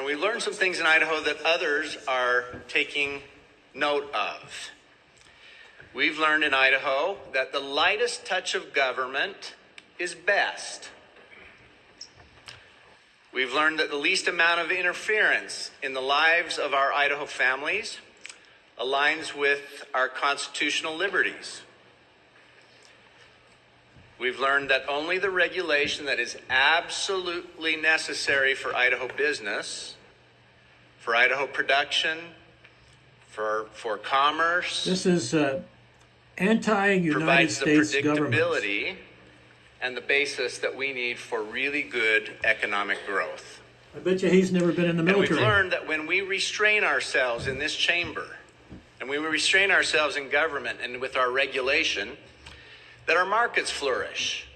And we learned some things in Idaho that others are taking note of. We've learned in Idaho that the lightest touch of government is best. We've learned that the least amount of interference in the lives of our Idaho families aligns with our constitutional liberties. We've learned that only the regulation that is absolutely necessary for Idaho business, for Idaho production, for commerce. This is anti-United provides States the government. predictability and the basis that we need for really good economic growth. I bet you he's never been in the military. And we've learned that when we restrain ourselves in this chamber, and we restrain ourselves in government and with our regulation, that our markets flourish,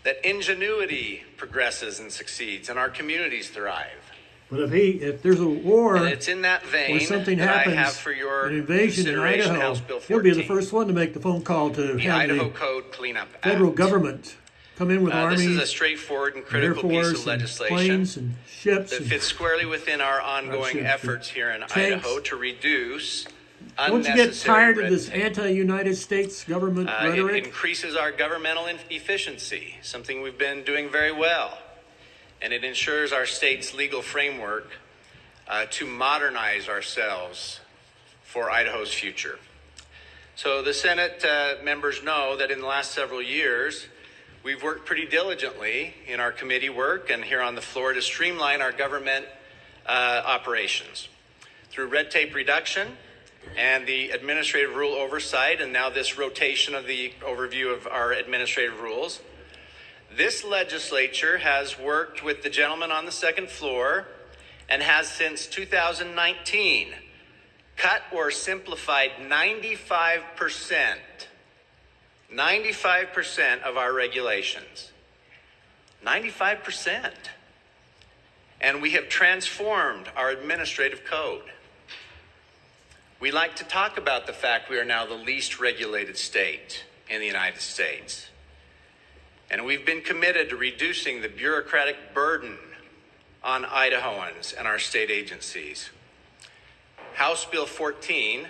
that ingenuity progresses and succeeds, and our communities thrive. But if there's a war, and it's in that vein or something that happens, I have for your an invasion in consideration Idaho, House Bill 14, he'll be the first one to make the phone call to the have Idaho the Code Cleanup Act. federal government come in with armies, This is a straightforward and critical Air Force, piece of legislation planes and ships that fits squarely within our ongoing efforts here in Idaho to reduce Don't you get tired of this anti-United States government rhetoric? It increases our governmental efficiency, something we've been doing very well. And it ensures our state's legal framework to modernize ourselves for Idaho's future. So the Senate members know that in the last several years, we've worked pretty diligently in our committee work and here on the floor to streamline our government operations through red tape reduction and the administrative rule oversight, and now this rotation of the overview of our administrative rules. This legislature has worked with the gentleman on the second floor and has since 2019 cut or simplified 95% of our regulations. 95%. And we have transformed our administrative code. We like to talk about the fact we are now the least regulated state in the United States. And we've been committed to reducing the bureaucratic burden on Idahoans and our state agencies. House Bill 14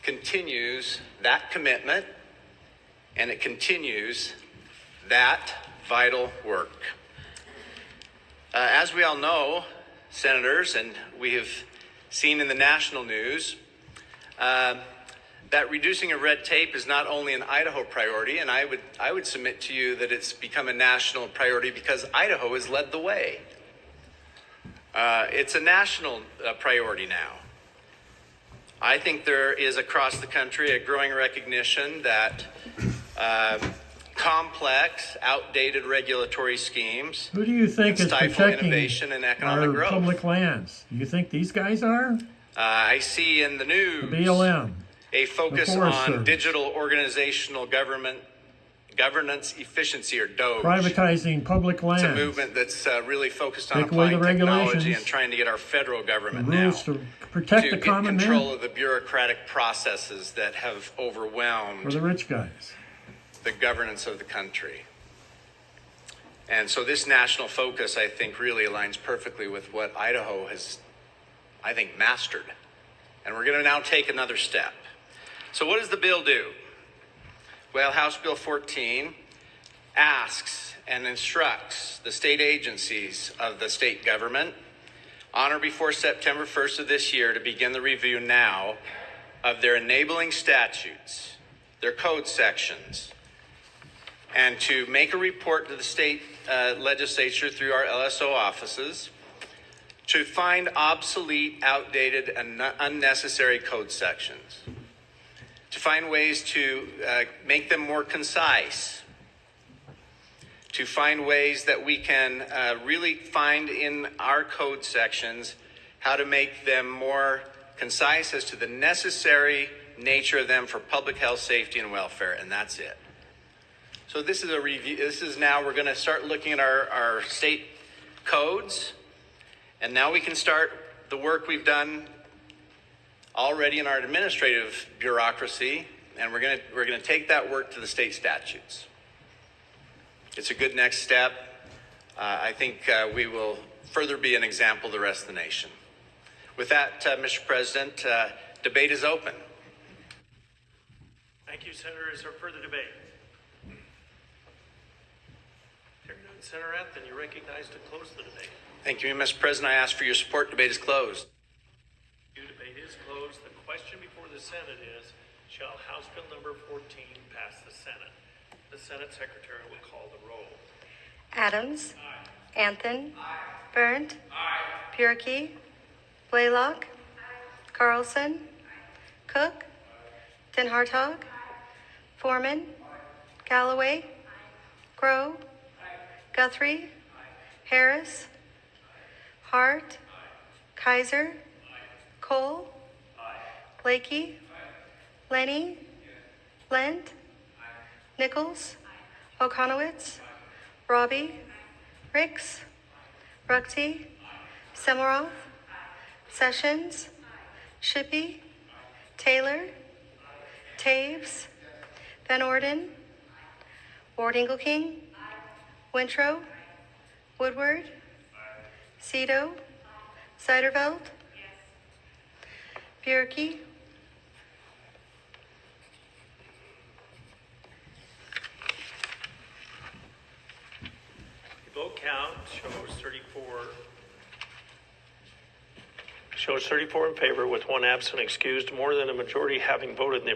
continues that commitment, and it continues that vital work. As we all know, senators, and we have seen in the national news, that reducing of red tape is not only an Idaho priority, and I would submit to you that it's become a national priority because Idaho has led the way. It's a national priority now. I think there is across the country a growing recognition that complex, outdated regulatory schemes who do you think is stifle protecting innovation and economic our growth. public lands? You think these guys are? I see in the news The BLM, a focus the Forest on Service. digital organizational governance efficiency, or DOGE. privatizing public lands. It's a movement that's really focused on Take away applying the technology regulations, and trying to get our federal government the now rules to protect to the get common control man of the bureaucratic processes that have for overwhelmed the rich guys. the governance of the country. And so this national focus, I think, really aligns perfectly with what Idaho has, I think, mastered. And we're going to now take another step. So what does the bill do? Well, House Bill 14 asks and instructs the state agencies of the state government on or before September 1st of this year to begin the review now of their enabling statutes, their code sections, and to make a report to the state legislature through our LSO offices to find obsolete, outdated, and unnecessary code sections, to find ways to make them more concise, to find ways that we can really find in our code sections how to make them more concise as to the necessary nature of them for public health, safety, and welfare, and that's it. So this is a review. This is now we're going to start looking at our state codes, and now we can start the work we've done already in our administrative bureaucracy, and we're going to take that work to the state statutes. It's a good next step. I think we will further be an example to the rest of the nation. With that, Mr. President, debate is open. Thank you, Senator. Is there further debate? Hearing none, Senator Anthony, you're recognized to close the debate. Thank you, Mr. President. I ask for your support. Debate is closed. Debate is closed. The question before the Senate is, shall House Bill number 14 pass the Senate? The Senate Secretary will call the roll. Adams. Aye. Anthon. Aye. Berndt. Aye. Bierke. Blaylock. Aye. Carlson. Aye. Cook. Aye. Den Hartog. Aye. Foreman. Aye. Galloway. Aye. Grow. Aye. Guthrie. Aye. Harris. Aye. Hart. Aye. Kaiser. Aye. Cole. Aye. Blakey. Aye. Lenny. Yes. Lent. Aye. Nichols. Aye. Okonowitz. Aye. Robbie. Aye. Ricks. Aye. Ruckty. Aye. Semaroff. Aye. Sessions. Aye. Shippey. Aye. Taylor. Aye. Taves. Yes. Van Orden. Aye. Ward Ingleking. Aye. Wintrow. Aye. Woodward. Aye. Cito. Aye. Seiderveld. Yes. Bierke. The vote count shows 34 in favor with one absent excused, more than a majority having voted in the